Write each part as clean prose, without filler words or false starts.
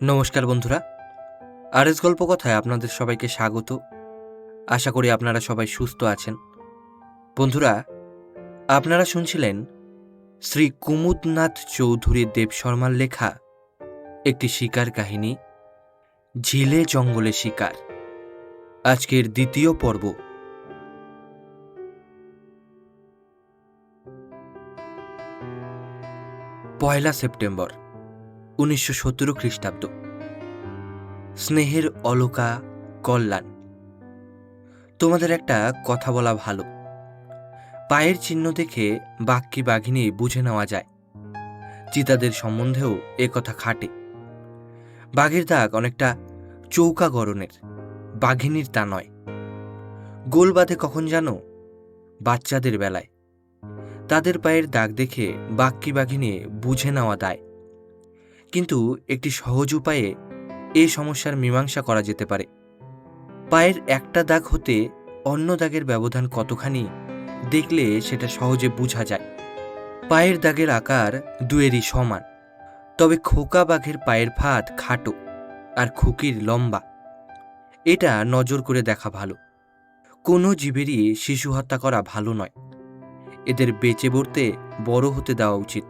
নমস্কার বন্ধুরা, আরএস গল্প কথায় আপনাদের সবাইকে স্বাগত। আশা করি আপনারা সবাই সুস্থ আছেন। বন্ধুরা, আপনারা শুনছিলেন শ্রী কুমুদনাথ চৌধুরী দেবশর্মার লেখা একটি শিকার কাহিনী, ঝিলে জঙ্গলে শিকার। আজকের দ্বিতীয় পর্ব। পয়লা সেপ্টেম্বর 1917 খ্রিস্টাব্দ। স্নেহের অলকা, কল্যাণ, তোমাদের একটা কথা বলা ভালো। পায়ের চিহ্ন দেখে বাঘ কি বাঘিনী বুঝে নেওয়া যায়। চিতাদের সম্বন্ধেও এ কথা খাটে। বাঘের দাগ অনেকটা চৌকা গড়নের, বাঘিনীর তা নয়। গোল বাঁধে কখন জানো? বাচ্চাদের বেলায়। তাদের পায়ের দাগ দেখে বাঘ কি বাঘিনী বুঝে নেওয়া দায়। কিন্তু একটি সহজ উপায়ে এ সমস্যার মীমাংসা করা যেতে পারে। পায়ের একটা দাগ হতে অন্য দাগের ব্যবধান কতখানি দেখলে সেটা সহজে বোঝা যায়। পায়ের দাগের আকার দুয়েরই সমান, তবে খোকা বাঘের পায়ের ফাঁদ খাটো আর খুকির লম্বা। এটা নজর করে দেখা ভালো। কোনো জীবেরই শিশু হত্যা করা ভালো নয়। এদের বেঁচে বড়তে বড় হতে দেওয়া উচিত।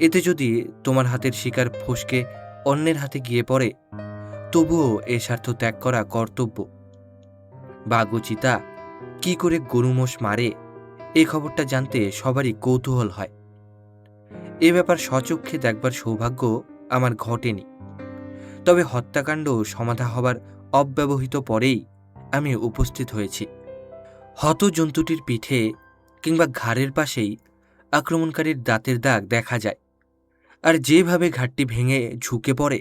এতে যদি তোমার হাতের শিকার ফসকে অন্যের হাতে গিয়ে পড়ে, তবুও এ স্বার্থ ত্যাগ করা কর্তব্য। বাঘ ও চিতা কি করে গরু মোষ মারে, এই খবরটা জানতে সবারই কৌতূহল হয়। এ ব্যাপার স্বচক্ষে দেখবার সৌভাগ্য আমার ঘটেনি। তবে হত্যাকাণ্ড সমাধা হবার অব্যবহিত পরেই আমি উপস্থিত হয়েছি। হত জন্তুটির পিঠে কিংবা ঘাড়ের পাশেই আক্রমণকারীর দাঁতের দাগ দেখা যায়। আর যেভাবে ঘাটটি ভেঙে ঝুঁকে পড়ে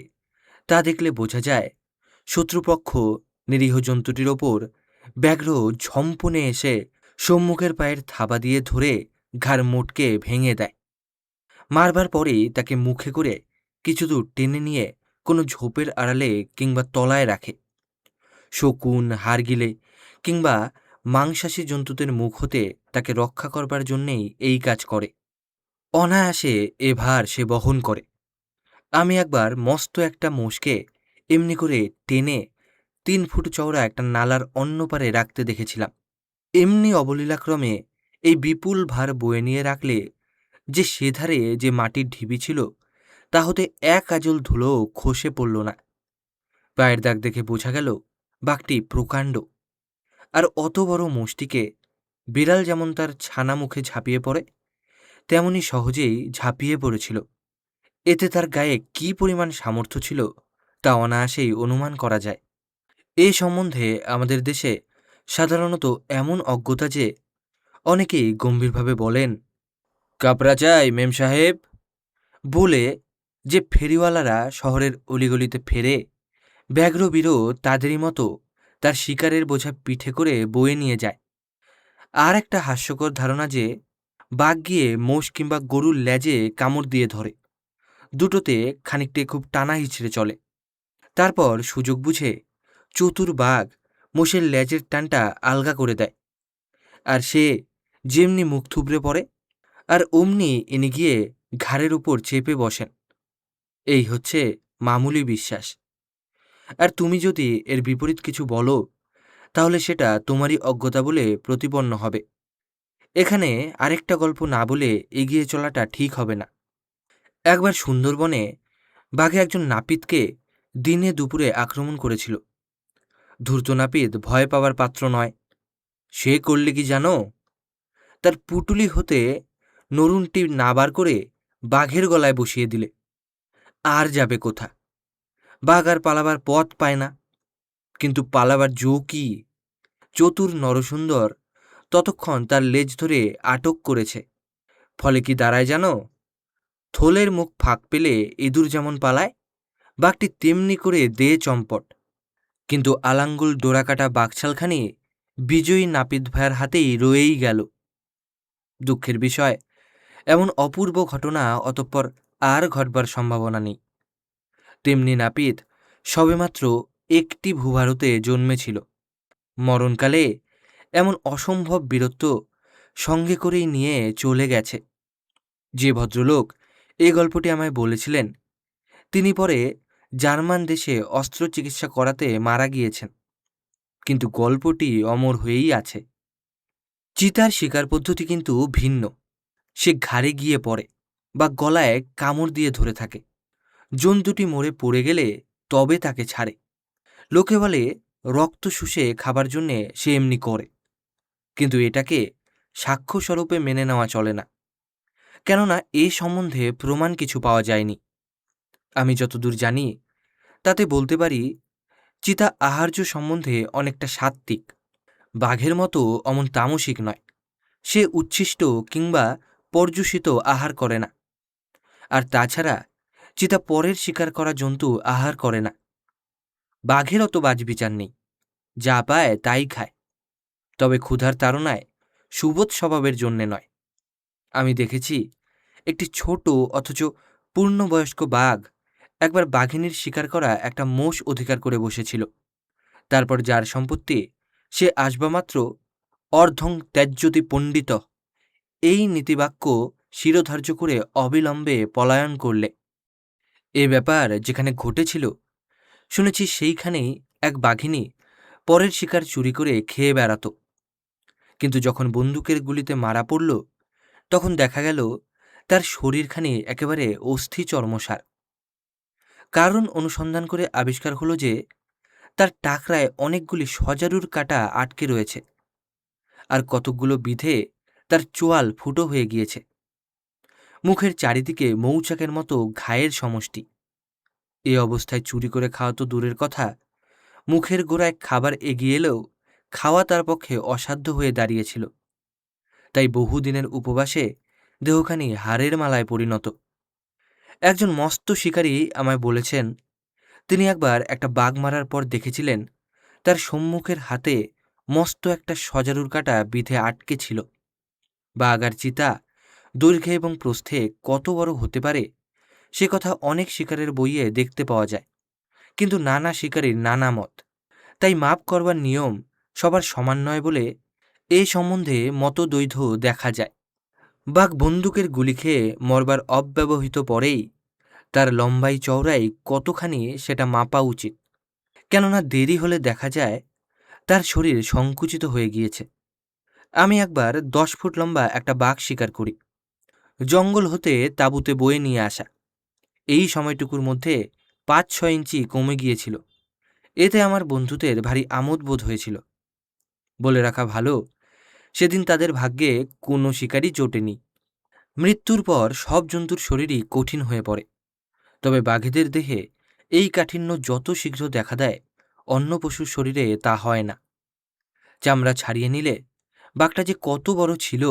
তা দেখলে বোঝা যায় শত্রুপক্ষ নিরীহ জন্তুটির ওপর ব্যাঘ্র ঝম্পনে এসে সম্মুখের পায়ের থাবা দিয়ে ধরে ঘাড় মোটকে ভেঙে দেয়। মারবার পরেই তাকে মুখে করে কিছু দূর টেনে নিয়ে কোনো ঝোপের আড়ালে কিংবা তলায় রাখে। শকুন, হাড়গিলে কিংবা মাংসাশী জন্তুদের মুখ হতে তাকে রক্ষা করবার জন্যেই এই কাজ করে। অনায়াসে এ ভার সে বহন করে। আমি একবার মস্ত একটা মোষকে এমনি করে টেনে 3 ফুট চওড়া একটা নালার অন্য পারে রাখতে দেখেছিলাম। এমনি অবলীলাক্রমে এই বিপুল ভার বয়ে নিয়ে রাখলে যে সেধারে যে মাটির ঢিবি ছিল তা হতে এক আঁচল ধুলো খসে পড়ল না। পায়ের দাগ দেখে বোঝা গেল বাঘটি প্রকাণ্ড। আর অত বড় মোষটিকে বিড়াল যেমন তার ছানা মুখে ঝাঁপিয়ে পড়ে, তেমনি সহজেই ঝাঁপিয়ে পড়েছিল। এতে তার গায়ে কি পরিমাণ সামর্থ্য ছিল তা অনায়াসেই অনুমান করা যায়। এ সম্বন্ধে আমাদের দেশে সাধারণত এমন অজ্ঞতা যে অনেকেই গম্ভীরভাবে বলেন, কাপড়া চাই মেম সাহেব বলে যে ফেরিওয়ালারা শহরের অলিগলিতে ফেরে, ব্যাঘ্রবীরও তাদেরই মতো তার শিকারের বোঝা পিঠে করে বয়ে নিয়ে যায়। আর একটা হাস্যকর ধারণা যে বাঘ গিয়ে মোষ কিংবা গরুর লেজে কামড় দিয়ে ধরে, দুটোতে খানিকটা খুব টানা হিচড়ে চলে। তারপর সুযোগ বুঝে চতুর বাঘ মোষের লেজের টানটা আলগা করে দেয়, আর সে যেমনি মুখ থুবড়ে পড়ে আর অমনি এনে গিয়ে ঘাড়ের উপর চেপে বসেন। এই হচ্ছে মামুলি বিশ্বাস। আর তুমি যদি এর বিপরীত কিছু বলো তাহলে সেটা তোমারই অজ্ঞতা বলে প্রতিপন্ন হবে। এখানে আরেকটা গল্প না বলে এগিয়ে চলাটা ঠিক হবে না। একবার সুন্দরবনে বাঘে একজন নাপিতকে দিনে দুপুরে আক্রমণ করেছিল। ধূর্ত নাপিত ভয় পাওয়ার পাত্র নয়। সে করলে কি জানো? তার পুটুলি হতে নরুনটি না বার করে বাঘের গলায় বসিয়ে দিলে। আর যাবে কোথা? বাঘ আর পালাবার পথ পায় না। কিন্তু পালাবার জো কি? চতুর নরসুন্দর ততক্ষণ তার লেজ ধরে আটক করেছে। ফলে কি দাঁড়ায় জানো? থলের মুখ ফাঁক পেলে ইঁদুর যেমন পালায়, বাঘটি তেমনি করে দে চম্পট। কিন্তু আলাঙ্গুল ডোরাকাটা বাঘছালখানি বিজয়ী নাপিত ভাইয়ের হাতেই রয়েই গেল। দুঃখের বিষয়, এমন অপূর্ব ঘটনা অতঃপর আর ঘটবার সম্ভাবনা নেই। তেমনি নাপিত সবেমাত্র একটি ভূভারতে জন্মেছিল। মরণকালে এমন অসম্ভব বীরত্ব সঙ্গে করেই নিয়ে চলে গেছে। যে ভদ্রলোক এই গল্পটি আমায় বলেছিলেন, তিনি পরে জার্মান দেশে অস্ত্রচিকিৎসা করাতে মারা গিয়েছেন, কিন্তু গল্পটি অমর হয়েই আছে। চিতার শিকার পদ্ধতি কিন্তু ভিন্ন। সে ঘাড়ে গিয়ে পড়ে বা গলায় কামড় দিয়ে ধরে থাকে। জন্তুটি মরে পড়ে গেলে তবে তাকে ছাড়ে। লোকে বলে রক্ত শুষে খাবার জন্যে সে এমনি করে, কিন্তু এটাকে সাক্ষ্যস্বরূপে মেনে নেওয়া চলে না, কেননা এ সম্বন্ধে প্রমাণ কিছু পাওয়া যায়নি। আমি যতদূর জানি তাতে বলতে পারি, চিতা আহার্য সম্বন্ধে অনেকটা সাত্ত্বিক, বাঘের মতো অমন তামসিক নয়। সে উচ্ছিষ্ট কিংবা পর্যুষিত আহার করে না। আর তাছাড়া চিতা পরের শিকার করা জন্তু আহার করে না। বাঘের অত বাজবিচার নেই, যা পায় তাই খায়, তবে ক্ষুধার তাড়নায়, সুবোধ স্বভাবের জন্যে নয়। আমি দেখেছি একটি ছোট অথচ পূর্ণবয়স্ক বাঘ একবার বাঘিনীর শিকার করা একটা মোষ অধিকার করে বসেছিল। তারপর যার সম্পত্তি সে আসবামাত্র অর্ধং ত্যাজ্যতি পণ্ডিত, এই নীতিবাক্য শিরোধার্য করে অবিলম্বে পলায়ন করলে। এ ব্যাপার যেখানে ঘটেছিল শুনেছি সেইখানেই এক বাঘিনী পরের শিকার চুরি করে খেয়ে বেড়াত, কিন্তু যখন বন্দুকের গুলিতে মারা পড়ল তখন দেখা গেল তার শরীরখানি একেবারে অস্থি চর্মসার। কারণ অনুসন্ধান করে আবিষ্কার হলো যে তার টাকরায় অনেকগুলি সজারুর কাঁটা আটকে রয়েছে, আর কতকগুলো বিধে তার চোয়াল ফুটো হয়ে গিয়েছে। মুখের চারিদিকে মৌচাকের মতো ঘায়ের সমষ্টি। এ অবস্থায় চুরি করে খাওয়া তো দূরের কথা, মুখের গোড়ায় খাবার এগিয়ে এলেও খাওয়া তার পক্ষে অসাধ্য হয়ে দাঁড়িয়েছিল। তাই বহুদিনের উপবাসে দেহখানি হাড়ের মালায় পরিণত। একজন মস্ত শিকারী আমায় বলেছেন, তিনি একবার একটা বাঘ মারার পর দেখেছিলেন তার সম্মুখের হাতে মস্ত একটা সজারুর কাঁটা বিধে আটকে ছিল। বাঘ আর চিতা দৈর্ঘ্যে এবং প্রস্থে কত বড় হতে পারে সে কথা অনেক শিকারের বইয়ে দেখতে পাওয়া যায়, কিন্তু নানা শিকারীর নানা মত। তাই মাপ করবার নিয়ম সবার সমান নয় বলে এ সম্বন্ধে মতদ্বৈধ দেখা যায়। বাঘ বন্দুকের গুলি খেয়ে মরবার অব্যবহিত পরেই তার লম্বাই চওড়াই কতখানি সেটা মাপা উচিত, কেননা দেরি হলে দেখা যায় তার শরীর সংকুচিত হয়ে গিয়েছে। আমি একবার 10 ফুট লম্বা একটা বাঘ শিকার করি, জঙ্গল হতে তাঁবুতে বয়ে নিয়ে আসা। এই সময়টুকুর মধ্যে 5-6 ইঞ্চি কমে গিয়েছিল। এতে আমার বন্ধুদের ভারী আমোদ বোধ হয়েছিল। বলে রাখা ভালো, সেদিন তাদের ভাগ্যে কোনো শিকারই জোটেনি। মৃত্যুর পর সব জন্তুর শরীরই কঠিন হয়ে পড়ে, তবে বাঘেদের দেহে এই কাঠিন্য যত শীঘ্র দেখা দেয় অন্য পশুর শরীরে তা হয় না। চামড়া ছাড়িয়ে নিলে বাঘটা যে কত বড় ছিল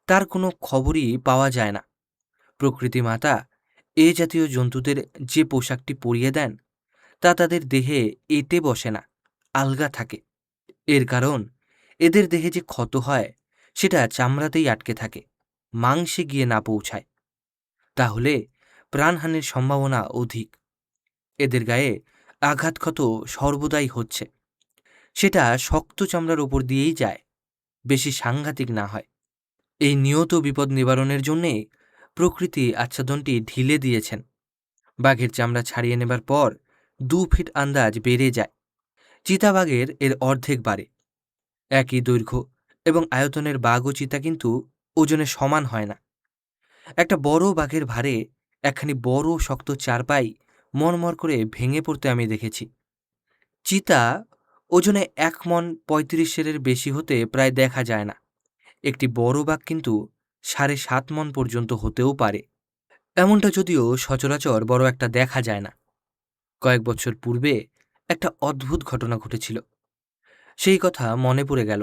তার কোনো খবরই পাওয়া যায় না। প্রকৃতি মাতা এ জাতীয় জন্তুদের যে পোশাকটি পরিয়ে দেন তা তাদের দেহে এঁটে বসে না, আলগা থাকে। এর কারণ এদের দেহে যে ক্ষত হয় সেটা চামড়াতেই আটকে থাকে, মাংসে গিয়ে না পৌঁছায়। তাহলে প্রাণহানির সম্ভাবনা অধিক। এদের গায়ে আঘাতক্ষত সর্বদাই হচ্ছে, সেটা শক্ত চামড়ার ওপর দিয়েই যায়, বেশি সাংঘাতিক না হয়। এই নিয়ত বিপদ নিবারণের জন্যে প্রকৃতি আচ্ছাদনটি ঢিলে দিয়েছেন। বাঘের চামড়া ছাড়িয়ে নেবার পর 2 ফিট আন্দাজ বেড়ে যায়। চিতাবাঘের এর অর্ধেক বাড়ে। একই দৈর্ঘ্য এবং আয়তনের বাঘ ও চিতা কিন্তু ওজনে সমান হয় না। একটা বড় বাঘের ভারে একখানি বড় শক্ত চারপাই মরমর করে ভেঙে পড়তে আমি দেখেছি। চিতা ওজনে 1 মণ 35 সেরের বেশি হতে প্রায় দেখা যায় না। একটি বড় বাঘ কিন্তু 7.5 মণ পর্যন্ত হতেও পারে। এমনটা যদিও সচরাচর বড় একটা দেখা যায় না। কয়েক বছর পূর্বে একটা অদ্ভুত ঘটনা ঘটেছিল, সেই কথা মনে পড়ে গেল।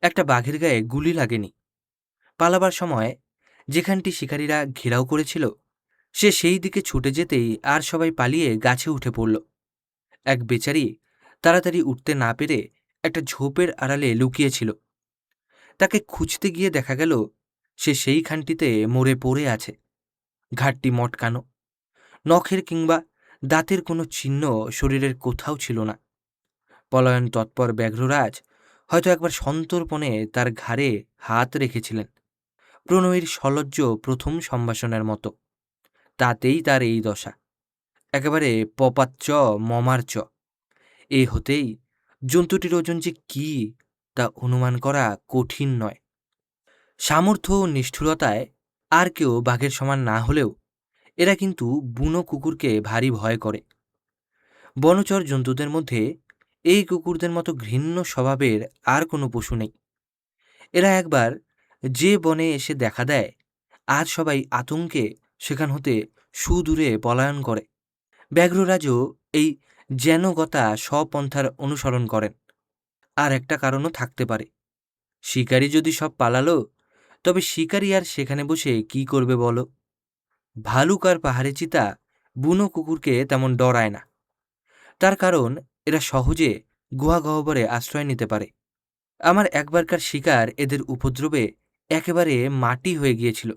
একটা বাঘের গায়ে গুলি লাগেনি। পালাবার সময় যেখানটি শিকারীরা ঘেরাও করেছিল সে সেই দিকে ছুটে যেতেই আর সবাই পালিয়ে গাছে উঠে পড়ল। এক বেচারি তাড়াতাড়ি উঠতে না পেরে একটা ঝোপের আড়ালে লুকিয়েছিল। তাকে খুঁজতে গিয়ে দেখা গেল সে সেইখানটিতে মরে পড়ে আছে, ঘাটটি মটকানো। নখের কিংবা দাঁতের কোনো চিহ্ন শরীরের কোথাও ছিল না। পলায়ন তৎপর ব্যাঘ্ররাজ হয়তো একবার সন্তর্পণে তার ঘাড়ে হাত রেখেছিলেন, প্রণয়ীর সলজ্জ প্রথম সম্ভাষণের মতো। তাতেই তার এই দশা, একেবারে পপাচ্চ মমার্চ। এই হতেই জন্তুটির ওজন যে কি তা অনুমান করা কঠিন নয়। সামর্থ্য ও নিষ্ঠুরতায় আর কেউ বাঘের সমান না হলেও এরা কিন্তু বুনো কুকুরকে ভারী ভয় করে। বনচর জন্তুদের মধ্যে এই কুকুরদের মতো ঘৃণ্য স্বভাবের আর কোনো পশু নেই। এরা একবার যে বনে এসে দেখা দেয়, আর সবাই আতঙ্কে সেখান হতে সুদূরে পলায়ন করে। ব্যাঘ্ররাজও এই যেনগতা স্বপন্থার অনুসরণ করেন। আর একটা কারণও থাকতে পারে, শিকারী যদি সব পালালো, তবে শিকারী আর সেখানে বসে কি করবে বলো? ভালুক আর পাহাড়ে চিতা বুনো কুকুরকে তেমন ডরায় না। তার কারণ এরা সহজে গুহা গহ্বরে আশ্রয় নিতে পারে। আমার একবারকার শিকার এদের উপদ্রবে একেবারে মাটি হয়ে গিয়েছিল।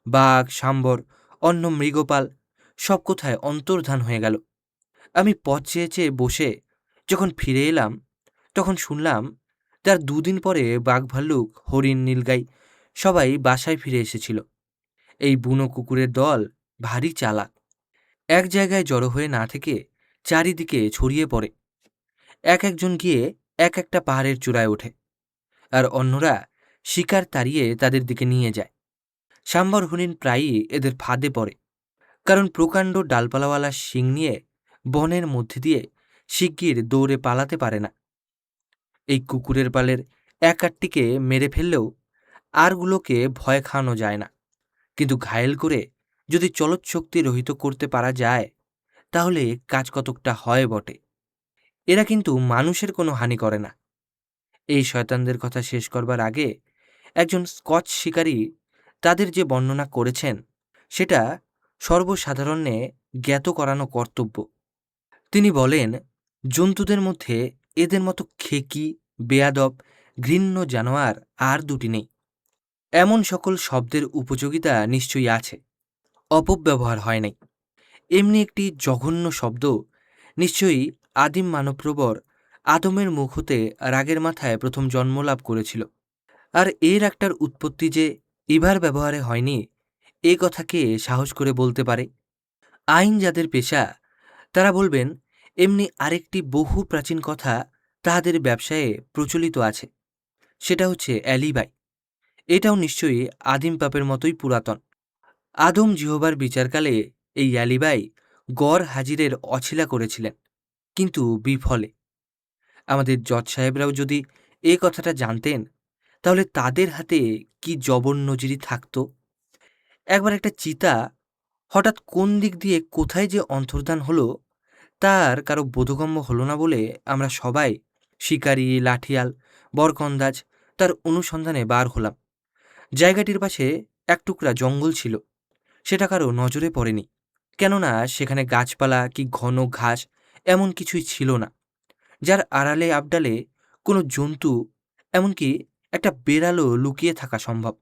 বাঘ, সাম্বর, অন্য মৃগপাল সব কোথায় অন্তর্ধান হয়ে গেল। আমি পথ চেয়ে চেয়ে বসে যখন ফিরে এলাম, তখন শুনলাম তার দুদিন পরে বাঘ, ভাল্লুক, হরিণ, নীলগাই সবাই বাসায় ফিরে এসেছিল। এই বুনো কুকুরের দল ভারী চালাক। এক জায়গায় জড়ো হয়ে না থেকে চারিদিকে ছড়িয়ে পড়ে। এক একজন গিয়ে এক একটা পাহাড়ের চূড়ায় ওঠে, আর অন্যরা শিকার তাড়িয়ে তাদের দিকে নিয়ে যায়। সাম্বর হরিণ প্রায়ই এদের ফাঁদে পড়ে, কারণ প্রকাণ্ড ডালপালাওয়ালা শিং নিয়ে বনের মধ্যে দিয়ে শিগগির দৌড়ে পালাতে পারে না। এই কুকুরের পালের এক আটটিকে মেরে ফেললেও আরগুলোকে ভয় খাওয়ানো যায় না, কিন্তু ঘায়েল করে যদি চলৎশক্তি রহিত করতে পারা যায়, তাহলে কাজ কতকটা হয় বটে। এরা কিন্তু মানুষের কোনো হানি করে না। এই শয়তানদের কথা শেষ করবার আগে একজন স্কচ শিকারী তাদের যে বর্ণনা করেছেন, সেটা সর্বসাধারণে জ্ঞাত করানো কর্তব্য। তিনি বলেন, জন্তুদের মধ্যে এদের মতো খেকি, বেয়াদব, ঘৃণ্য জানোয়ার আর দুটি নেই। এমন সকল শব্দের উপযোগিতা নিশ্চয়ই আছে, অপব্যবহার হয় নাই। এমনি একটি জঘন্য শব্দ নিশ্চয়ই আদিম মানবপ্রবর আদমের মুখ হতে রাগের মাথায় প্রথম জন্মলাভ করেছিল। আর এর একটার উৎপত্তি যে ইভার ব্যবহারে হয়নি, এ কথা কে সাহস করে বলতে পারে? আইন যাদের পেশা, তারা বলবেন এমনি আরেকটি বহু প্রাচীন কথা তাহাদের ব্যবসায়ে প্রচলিত আছে, সেটা হচ্ছে অ্যালিবাই। এটাও নিশ্চয়ই আদিম পাপের মতোই পুরাতন। আদম জিহোবার বিচারকালে এই অ্যালিবাই গড় হাজিরের অছিলা করেছিলেন, কিন্তু বিফলে। আমাদের জজ সাহেবরাও যদি এ কথাটা জানতেন, তাহলে তাদের হাতে কি জবর নজিরি থাকত। একবার একটা চিতা হঠাৎ কোন দিক দিয়ে কোথায় যে অন্তর্ধান হলো, তার কারো বোধগম্য হলো না বলে আমরা সবাই শিকারি, লাঠিয়াল, বরকন্দাজ তার অনুসন্ধানে বার হলাম। জায়গাটির পাশে এক টুকরা জঙ্গল ছিল, সেটা কারো নজরে পড়েনি, কেননা সেখানে গাছপালা কি ঘন ঘাস এমন কিছুই ছিল না, যার আড়ালে আবডালে কোনো জন্তু, এমনকি একটা বেড়ালও লুকিয়ে থাকা সম্ভব।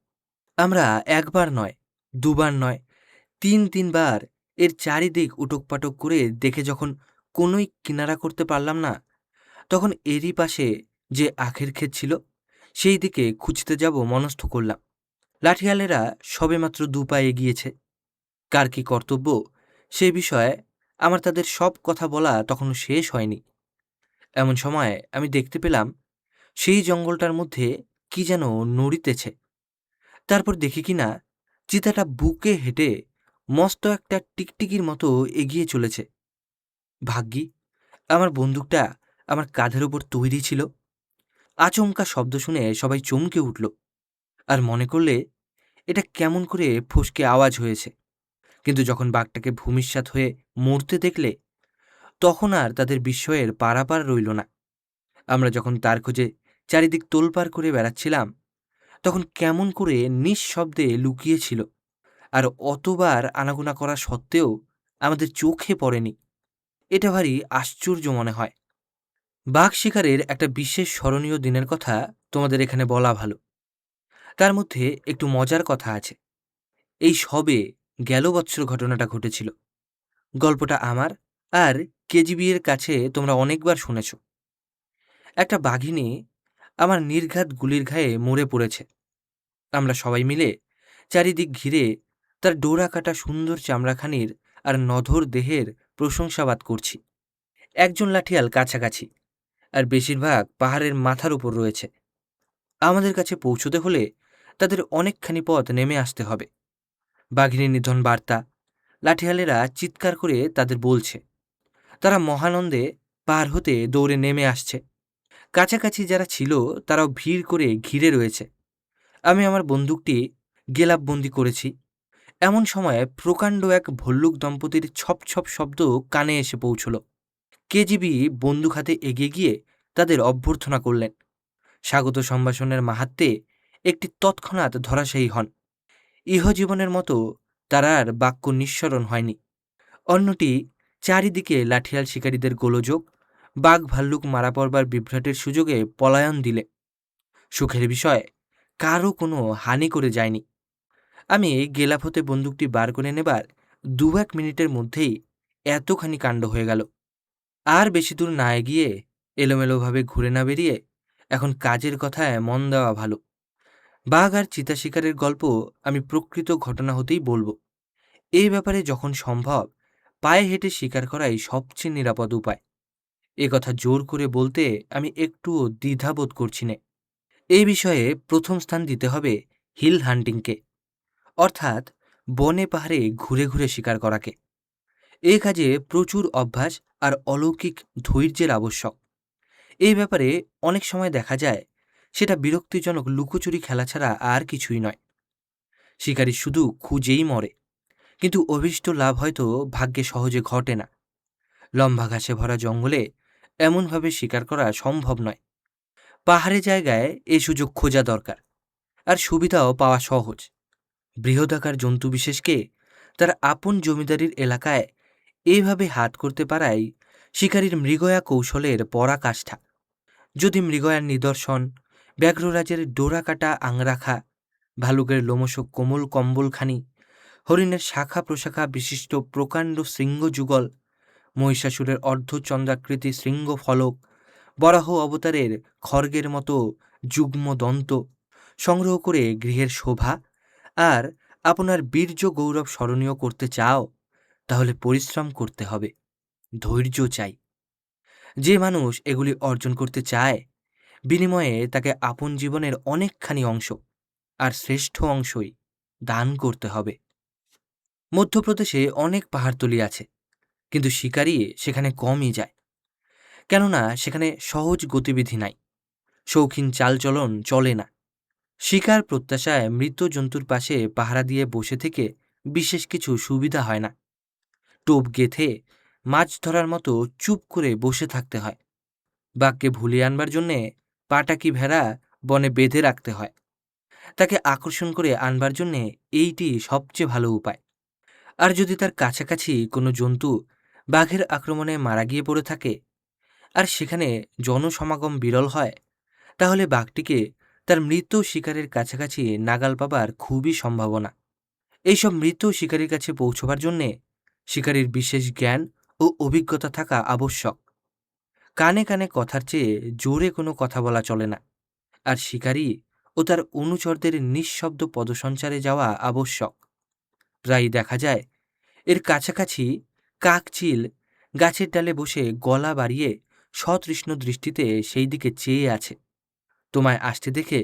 আমরা একবার নয়, দুবার নয়, তিনবার এর চারিদিক উটকপাটক করে দেখে যখন কোনোই কিনারা করতে পারলাম না, তখন এরই পাশে যে আখের ক্ষেত ছিল, সেই দিকে খুঁজতে যাব মনস্থ করলাম। লাঠিয়ালেরা সবেমাত্র 2 পা এগিয়েছে। কার কি কর্তব্য সে বিষয়ে আমার তাদের সব কথা বলা তখনও শেষ হয়নি। এমন সময় আমি দেখতে পেলাম সেই জঙ্গলটার মধ্যে কি যেন নড়িতেছে। তারপর দেখি কিনা চিতাটা বুকে হেঁটে মস্ত একটা টিকটিকির মতো এগিয়ে চলেছে। ভাগ্যি আমার বন্দুকটা আমার কাঁধের ওপর তৈরি ছিল। আচমকা শব্দ শুনে সবাই চমকে উঠল, আর মনে করলে এটা কেমন করে ফসকে আওয়াজ হয়েছে। কিন্তু যখন বাঘটাকে ভূমিসাৎ হয়ে মরতে দেখলে, তখন আর তাদের বিস্ময়ের পারাপার রইল না। আমরা যখন তার খোঁজে চারিদিক তোলপাড় করে বেড়াচ্ছিলাম, তখন কেমন করে নিঃশব্দে লুকিয়েছিল, আর অতবার আনাগোনা করা সত্ত্বেও আমাদের চোখে পড়েনি। এটা ভারী আশ্চর্য মনে হয়। বাঘ শিকারের একটা বিশেষ স্মরণীয় দিনের কথা তোমাদের এখানে বলা ভালো। তার মধ্যে একটু মজার কথা আছে। এই সবে গেল বৎসর ঘটনাটা ঘটেছিল। গল্পটা আমার আর কেজিবি এর কাছে তোমরা অনেকবার শুনেছ। একটা বাঘিনী আমার নির্ঘাত গুলির ঘায়ে মরে পড়েছে। আমরা সবাই মিলে চারিদিক ঘিরে তার ডোরা কাটা সুন্দর চামড়াখানির আর নধর দেহের প্রশংসাবাদ করছি। একজন লাঠিয়াল কাছাকাছি, আর বেশিরভাগ পাহাড়ের মাথার উপর রয়েছে। আমাদের কাছে পৌঁছতে হলে তাদের অনেকখানি পথ নেমে আসতে হবে। বাঘিনীর নিধন বার্তা লাঠিয়ালেরা চিৎকার করে তাদের বলছে। তারা মহানন্দে পাহাড় হতে দৌড়ে নেমে আসছে। কাছাকাছি যারা ছিল তারাও ভিড় করে ঘিরে রয়েছে। আমি আমার বন্দুকটি গেলাপবন্দি করেছি। এমন সময় প্রকাণ্ড এক ভল্লুক দম্পতির ছপ ছপ শব্দ কানে এসে পৌঁছল। কেজিবি বন্দুক হাতে এগিয়ে গিয়ে তাদের অভ্যর্থনা করলেন। স্বাগত সম্ভাষণের মাহাত্ম্যে একটি তৎক্ষণাৎ ধরাশায়ী হন। ইহজীবনের মতো তার আর বাক্য নিঃসরণ হয়নি। অন্যটি চারিদিকে লাঠিয়াল শিকারীদের গোলযোগ, বাঘ ভাল্লুক মারা পড়বার বিভ্রাটের সুযোগে পলায়ন দিলে। সুখের বিষয়, কারও কোনো হানি করে যায়নি। আমি গেলাপ হতে বন্দুকটি বার করে নেবার 2-1 মিনিটের মধ্যেই এতখানি কাণ্ড হয়ে গেল। আর বেশি দূর না এগিয়ে এলোমেলোভাবে ঘুরে না বেরিয়ে এখন কাজের কথায় মন দেওয়া ভালো। বাঘ আর চিতা শিকারের গল্প আমি প্রকৃত ঘটনা হতেই বলবো। এই ব্যাপারে যখন সম্ভব পায়ে হেঁটে শিকার করাই সবচেয়ে নিরাপদ উপায়। এ কথা জোর করে বলতে আমি একটুও দ্বিধাবোধ করছি না। এই বিষয়ে প্রথম স্থান দিতে হবে হিল হান্টিংকে, অর্থাৎ বনে পাহাড়ে ঘুরে ঘুরে শিকার করাকে। এই কাজে প্রচুর অভ্যাস আর অলৌকিক ধৈর্যের আবশ্যক। এই ব্যাপারে অনেক সময় দেখা যায় সেটা বিরক্তিজনক লুকোচুরি খেলা ছাড়া আর কিছুই নয়। শিকারী শুধু খুঁজেই মরে, কিন্তু অভীষ্ট লাভ হয়তো ভাগ্যে সহজে ঘটে না। লম্বা ঘাসে ভরা জঙ্গলে এমনভাবে শিকার করা সম্ভব নয়। পাহাড়ে জায়গায় এই সুযোগ খোঁজা দরকার, আর সুবিধাও পাওয়া সহজ। বৃহদাকার জন্তু বিশেষকে তার আপন জমিদারির এলাকায় এইভাবে হাত করতে পারাই শিকারীর মৃগয়া কৌশলের পরাকাষ্ঠা। যদি মৃগয়ার নিদর্শন, ব্যাঘ্ররাজের ডোরা কাটা আংরাখা, ভালুকের লোমশক কোমল কম্বলখানি, হরিণের শাখা প্রশাখা বিশিষ্ট প্রকাণ্ড শৃঙ্গযুগল, মহিষাসুরের অর্ধচন্দ্রাকৃতি শৃঙ্গ ফলক, বরাহ অবতারের খড়গের মতো যুগ্ম দন্ত সংগ্রহ করে গৃহের শোভা আর আপনার বীর্য গৌরব স্মরণীয় করতে চাও, তাহলে পরিশ্রম করতে হবে, ধৈর্য চাই। যে মানুষ এগুলি অর্জন করতে চায়, বিনিময়ে তাকে আপন জীবনের অনেকখানি অংশ, আর শ্রেষ্ঠ অংশই দান করতে হবে। মধ্যপ্রদেশে অনেক পাহাড়তলি আছে, কিন্তু শিকারী সেখানে কমই যায়, কেননা সেখানে সহজ গতিবিধি নাই, শৌখিন চালচলন চলে না। শিকার প্রত্যাশায় মৃত জন্তুর পাশে পাহারা দিয়ে বসে থেকে বিশেষ কিছু সুবিধা হয় না। টোপ গেথে মাছ ধরার মতো চুপ করে বসে থাকতে হয়। বাঘকে ভুলিয়ে আনবার জন্যে পাটাকি ভেড়া বনে বেঁধে রাখতে হয়। তাকে আকর্ষণ করে আনবার জন্যে এইটি সবচেয়ে ভালো উপায়। আর যদি তার কাছাকাছি কোনো জন্তু বাঘের আক্রমণে মারা গিয়ে পড়ে থাকে, আর সেখানে জনসমাগম বিরল হয়, তাহলে বাঘটিকে তার মৃত শিকারের কাছাকাছি নাগাল পাবার খুবই সম্ভাবনা। এইসব মৃত শিকারীর কাছে পৌঁছবার জন্যে শিকারীর বিশেষ জ্ঞান ও অভিজ্ঞতা থাকা আবশ্যক। কানে কানে কথার চেয়ে জোরে কোনো কথা বলা চলে না, আর শিকারী ও তার অনুচরদের নিঃশব্দ পদসঞ্চারে যাওয়া আবশ্যক। প্রায়ই দেখা যায় এর কাছাকাছি কাকচিল গাছের ডালে বসে গলা বাড়িয়ে সতৃষ্ণ দৃষ্টিতে সেই দিকে চেয়ে আছে। তোমায় আসতে দেখে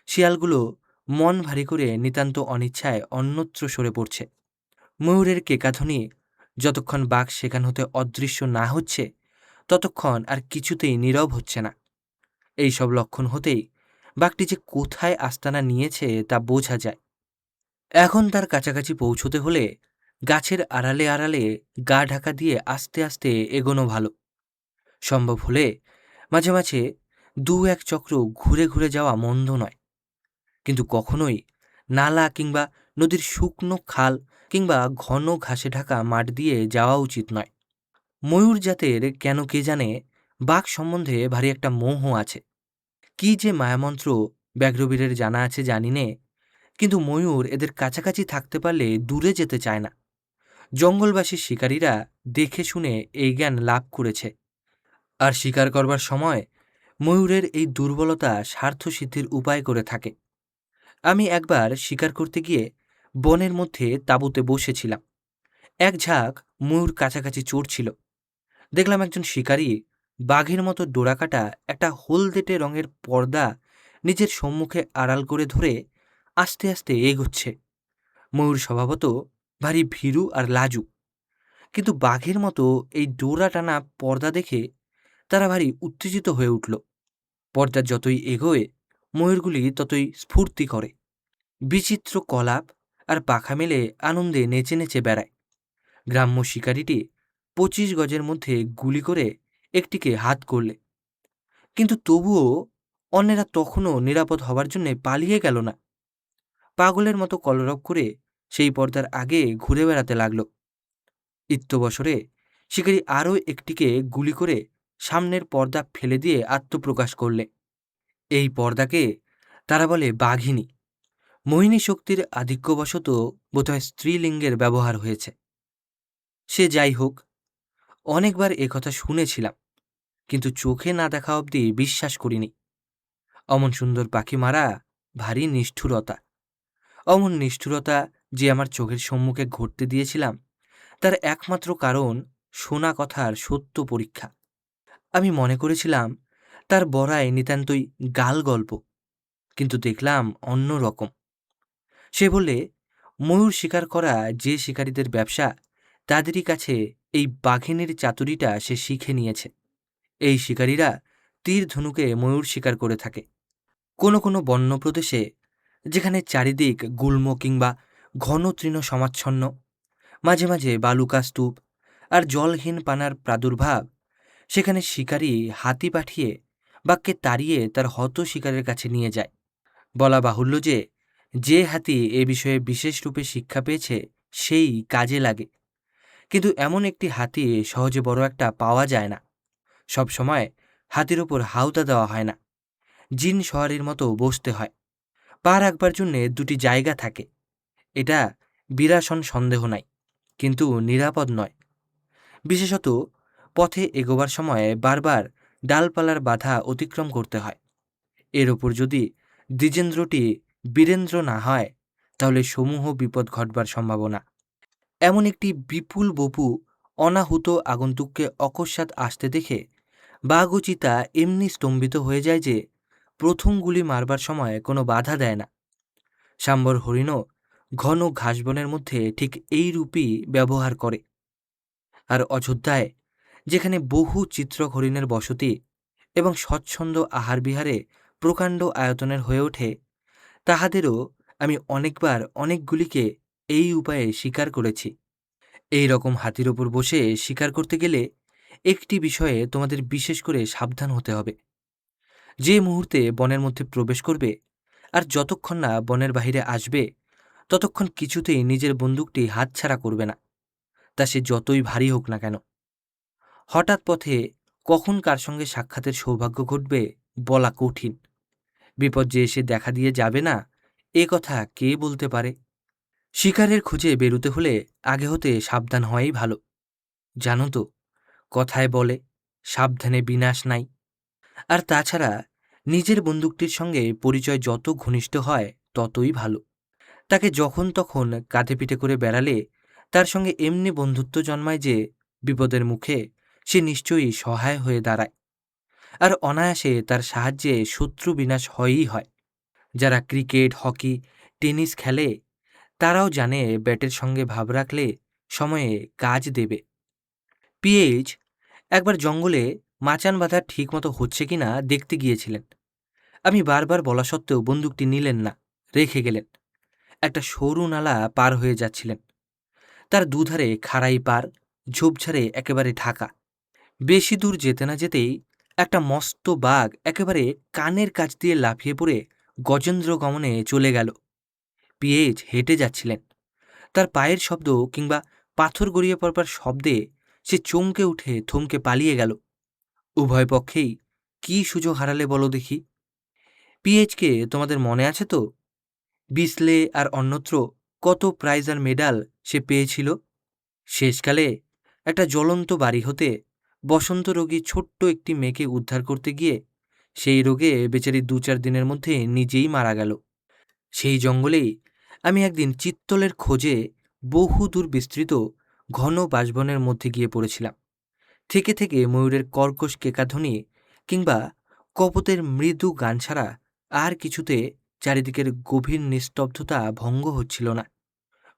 শিয়ালগুলো মন ভারী করে নিতান্ত অনিচ্ছায় অন্যত্র সরে পড়ছে। ময়ূরের কেকাধ্বনি যতক্ষণ বাঘ সেখান হতে অদৃশ্য না হচ্ছে, ততক্ষণ আর কিছুতেই নীরব হচ্ছে না। এই সব লক্ষণ হতেই বাঘটি যে কোথায় আস্তানা নিয়েছে তা বোঝা যায়। এখন তার কাছাকাছি পৌঁছতে হলে গাছের আড়ালে আড়ালে গা ঢাকা দিয়ে আস্তে আস্তে এগোনো ভালো। সম্ভব হলে মাঝে মাঝে 2-1 চক্র ঘুরে ঘুরে যাওয়া মন্দ নয়, কিন্তু কখনোই নালা কিংবা নদীর শুকনো খাল কিংবা ঘন ঘাসে ঢাকা মাঠ দিয়ে যাওয়া উচিত নয়। ময়ূর জাতের কেন কে জানে বাঘ সম্বন্ধে ভারী একটা মোহ আছে। কি যে মায়ামন্ত্র ব্যাঘ্রবীরের জানা আছে জানি নে, কিন্তু ময়ূর এদের কাছাকাছি থাকতে পারলে দূরে যেতে চায় না। জঙ্গলবাসী শিকারীরা দেখে শুনে এই জ্ঞান লাভ করেছে, আর শিকার করবার সময় ময়ূরের এই দুর্বলতা স্বার্থসিদ্ধির উপায় করে থাকে। আমি একবার শিকার করতে গিয়ে বনের মধ্যে তাঁবুতে বসেছিলাম। এক ঝাঁক ময়ূর কাছাকাছি চড়ছিল। দেখলাম একজন শিকারী বাঘের মতো ডোরাকাটা একটা হলদেটে রঙের পর্দা নিজের সম্মুখে আড়াল করে ধরে আস্তে আস্তে এগোচ্ছে। ময়ূর স্বভাবত ভারী ভীরু আর লাজুক, কিন্তু বাঘের মতো এই ডোরা টানা পর্দা দেখে তারা ভারী উত্তেজিত হয়ে উঠল। পর্দা যতই এগোয় ময়ূরগুলি ততই স্ফূর্তি করে, বিচিত্র কলাপ আর পাখা মেলে আনন্দে নেচে নেচে বেড়ায়। গ্রাম্য শিকারিটি 25 গজের মধ্যে গুলি করে একটিকে হাত করলে, কিন্তু তবুও অন্যেরা তখনও নিরাপদ হবার জন্য পালিয়ে গেল না। পাগলের মতো কলরব করে সেই পর্দার আগে ঘুরে বেড়াতে লাগল। ইত্যবসরে শিকারী আরও একটিকে গুলি করে সামনের পর্দা ফেলে দিয়ে আত্মপ্রকাশ করলে। এই পর্দাকে তারা বলে বাঘিনী। মোহিনী শক্তির আধিক্যবশত বোধহয় স্ত্রীলিঙ্গের ব্যবহার হয়েছে। সে যাই হোক, অনেকবার একথা শুনেছিলাম, কিন্তু চোখে না দেখা অবধি বিশ্বাস করিনি। অমন সুন্দর পাখি মারা ভারী নিষ্ঠুরতা। অমন নিষ্ঠুরতা যে আমার চোখের সম্মুখে ঘটতে দিয়েছিলাম, তার একমাত্র কারণ শোনা কথার সত্য পরীক্ষা। আমি মনে করেছিলাম তার বড়াই নিতান্তই গাল গল্প, কিন্তু দেখলাম অন্য রকম। সে বললে, ময়ূর শিকার করা যে শিকারীদের ব্যবসা, তাদেরই কাছে এই বাঘিনীর চাতুরিটা সে শিখে নিয়েছে। এই শিকারীরা তীর ধনুকে ময়ূর শিকার করে থাকে। কোনো কোনো বন্য প্রদেশে, যেখানে চারিদিক গুল্ম কিংবা ঘন তৃণ সমাচ্ছন্ন, মাঝে মাঝে বালুকা স্তূপ আর জলহীন পানার প্রাদুর্ভাব, সেখানে শিকারী হাতি পাঠিয়ে বাঘকে তাড়িয়ে তার হত শিকারের কাছে নিয়ে যায়। বলা বাহুল্য যে যে হাতি এ বিষয়ে বিশেষ রূপে শিক্ষা পেয়েছে সেই কাজে লাগে, কিন্তু এমন একটি হাতি সহজে বড় একটা পাওয়া যায় না। সব সময় হাতির ওপর হাউদা দেওয়া হয় না, জিন সওয়ারির মতো বসতে হয়। পা রাখবার জন্যে দুটি জায়গা থাকে। এটা বিরাসন সন্দেহ নাই, কিন্তু নিরাপদ নয়। বিশেষত পথে এগোবার সময় বারবার ডালপালার বাধা অতিক্রম করতে হয়। এর ওপর যদি দ্বিজেন্দ্রটি বীরেন্দ্র না হয়, তাহলে সমূহ বিপদ ঘটবার সম্ভাবনা। এমন একটি বিপুল বপু অনাহুত আগন্তুককে অকস্মাৎ আসতে দেখে বাঘ ও চিতা এমনি স্তম্ভিত হয়ে যায় যে প্রথম গুলি মারবার সময় কোনো বাধা দেয় না। সাম্বর হরিণও ঘন ঘাসবনের মধ্যে ঠিক এই রূপই ব্যবহার করে। আর অযোধ্যায়, যেখানে বহু চিত্রক হরিণের বসতি এবং স্বচ্ছন্দ আহার বিহারে প্রকাণ্ড আয়তনের হয়ে ওঠে, তাহাদেরও আমি অনেকবার অনেকগুলিকে এই উপায়ে শিকার করেছি। এই রকম হাতির ওপর বসে শিকার করতে গেলে একটি বিষয়ে তোমাদের বিশেষ করে সাবধান হতে হবে। যে মুহূর্তে বনের মধ্যে প্রবেশ করবে আর যতক্ষণ না বনের বাহিরে আসবে, ততক্ষণ কিছুতেই নিজের বন্দুকটি হাতছাড়া করবে না, তা সে যতই ভারী হোক না কেন। হঠাৎ পথে কখন কার সঙ্গে সাক্ষাতের সৌভাগ্য ঘটবে বলা কঠিন। বিপদ যে এসে দেখা দিয়ে যাবে না, এ কথা কে বলতে পারে। শিকারের খোঁজে বেরুতে হলে আগে হতে সাবধান হওয়াই ভালো। জানো তো, কথায় বলে সাবধানে বিনাশ নাই। আর তাছাড়া নিজের বন্দুকটির সঙ্গে পরিচয় যত ঘনিষ্ঠ হয় ততই ভালো। তাকে যখন তখন কাঁধে পিঠে করে বেড়ালে তার সঙ্গে এমনি বন্ধুত্ব জন্মায় যে বিপদের মুখে সে নিশ্চয়ই সহায় হয়ে দাঁড়ায়, আর অনায়াসে তার সাহায্যে শত্রু বিনাশ হয়ই হয়। যারা ক্রিকেট, হকি, টেনিস খেলে, তারাও জানে ব্যাটের সঙ্গে ভাব রাখলে সময়ে কাজ দেবে। পিএইচ একবার জঙ্গলে মাচান বাঁধা ঠিক মতো হচ্ছে কিনা দেখতে গিয়েছিলেন। আমি বারবার বলা সত্ত্বেও বন্দুকটি নিলেন না, রেখে গেলেন। একটা সরু নালা পার হয়ে যাচ্ছিলেন। তার দুধারে খাড়াই পার, ঝোপঝাড়ে একেবারে ঢাকা। বেশি দূর যেতে না যেতেই একটা মস্ত বাঘ একেবারে কানের কাছ দিয়ে লাফিয়ে পড়ে গজেন্দ্র গমনে চলে গেল। পিএইচ হেঁটে যাচ্ছিলেন। তার পায়ের শব্দ কিংবা পাথর গড়িয়ে পড়বার শব্দে সে চমকে উঠে থমকে পালিয়ে গেল। উভয় পক্ষেই কি সুযোগ হারালে বলো দেখি। পিএইচকে তোমাদের মনে আছে তো? বিসলে আর অন্যত্র কত প্রাইজ আর মেডাল সে পেয়েছিল। শেষকালে একটা জ্বলন্ত বাড়ি হতে বসন্ত রোগী ছোট্ট একটি মেয়েকে উদ্ধার করতে গিয়ে সেই রোগে বেচারি ২-৪ দিনের মধ্যে নিজেই মারা গেল। সেই জঙ্গলেই আমি একদিন চিত্তলের খোঁজে বহুদূর বিস্তৃত ঘন বাঁশবনের মধ্যে গিয়ে পড়েছিলাম। থেকে থেকে ময়ূরের কর্কশ কেকাধ্বনি কিংবা কপোতের মৃদু গান ছাড়া আর কিছুতে চারিদিকের গভীর নিস্তব্ধতা ভঙ্গ হচ্ছিল না।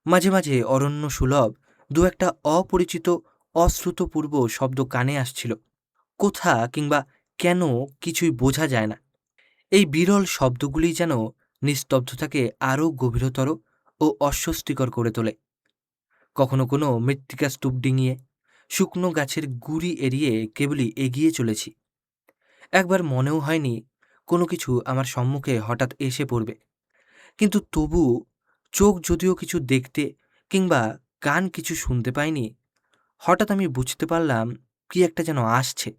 মাঝে মাঝে অরণ্য সুলভ দু একটা অপরিচিত অশ্রুতপূর্ব শব্দ কানে আসছিল। কোথা কিংবা কেন কিছুই বোঝা যায় না। এই বিরল শব্দগুলি যেন নিস্তব্ধতাকে আরও গভীরতর ও অস্বস্তিকর করে তোলে। কখনো কোনো মৃত্তিকা স্তূপ ডিঙিয়ে শুকনো গাছের গুড়ি এড়িয়ে কেবলই এগিয়ে চলেছি। একবার মনেও হয়নি কোনো কিছু আমার সম্মুখে হঠাৎ এসে পড়বে, কিন্তু তবু চোখ যদিও কিছু দেখতে কিংবা কান কিছু শুনতে পায়নি, হঠাৎ আমি বুঝতে পারলাম কি একটা যেন আসছে।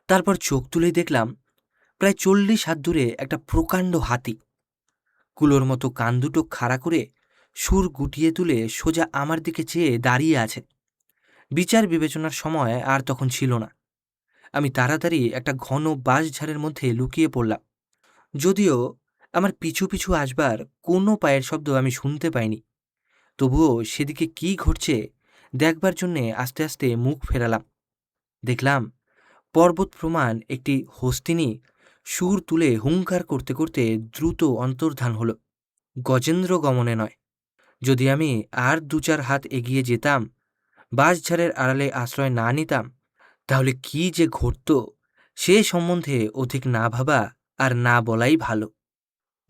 তারপর চোখ তুলেই দেখলাম প্রায় 40 হাত দূরে একটা প্রকাণ্ড হাতি কুলোর মতো কান দুটো খাড়া করে সুর গুটিয়ে তুলে সোজা আমার দিকে চেয়ে দাঁড়িয়ে আছে। বিচার বিবেচনার সময় আর তখন ছিল না। আমি তাড়াতাড়ি একটা ঘন বাঁশঝাড়ের মধ্যে লুকিয়ে পড়লাম। যদিও আমার পিছু পিছু আসবার কোনো পায়ের শব্দ আমি শুনতে পাইনি, তবুও সেদিকে কি ঘটছে দেখবার জন্যে আস্তে আস্তে মুখ ফেরালাম। দেখলাম পর্বত প্রমাণ একটি হস্তিনী সুর তুলে হুঙ্কার করতে করতে দ্রুত অন্তর্ধান হল। গজেন্দ্র গমনে নয়। যদি আমি আর ২-৪ হাত এগিয়ে যেতাম, বাঁশঝাড়ের আড়ালে আশ্রয় না নিতাম, তাহলে কি যে ঘটত সে সম্বন্ধে অধিক না ভাবা আর না বলাই ভালো।